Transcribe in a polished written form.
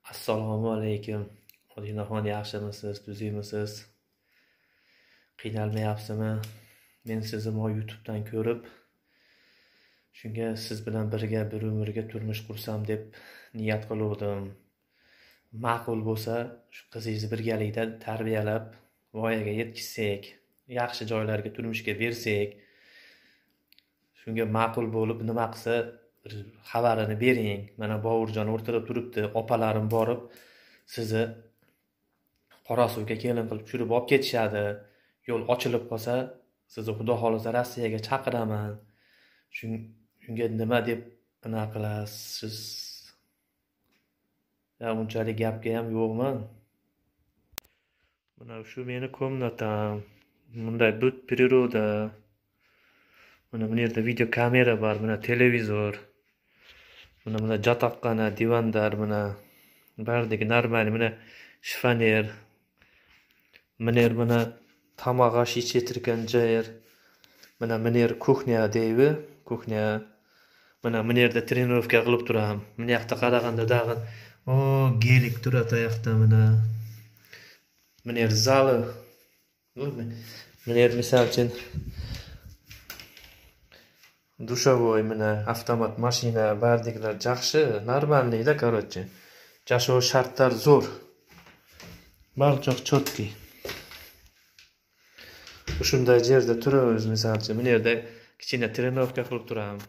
Assalomu alaykum. Odinaxon, yaxshimisiz, tuzukmisiz? Qiynalmayapsizmi? Men sizni YouTube'dan ko'rib, shunga siz bilan birga bir umrga turmush qursam deb niyat qiluvdim. Ma'qul bo'lsa, shu qizingizni birgalikda tarbiyalab, voyaga yetkazsak, yaxshi joylarga turmushga bersak, shunga ma'qul bo'lib nima qilsa xabarini bering. Mana Bovurjon o'rtada turibdi, opalarim borib sizni Qorasuvga kelin qilib tushirib olib ketishadi. Yo'l ochilib qolsa, sizni xudo xolisa Rossiyaga chaqiraman. Shunga nima deb anaqa qilasiz? Ya unchalik gapga ham yo'qmi? Mana shu meni komnatam. Bunday but природа. Mana bu yerda video kamera bor, mana televizor. Mana jatoqqana, divandar, mana bardagi normal, mana shifoner. Mana tomoq ash ichetirgan joy. Mana kuxnya deydi, kuxnya. Mana yerda trenirovka qilib turam. Mana yoqda qaraganda dag'in gelik turadi oyoqda mana. Mana yer zali. Mana yer misol uchun dushovoy, mana avtomat mashina, bardiklar yaxshi, normalniyda, короче. Jasho shartlar zo'r. Barchoq chotki. Shunday yerda turamiz, misol uchun. Mana yerda kichkina trenirovka qilib turaman.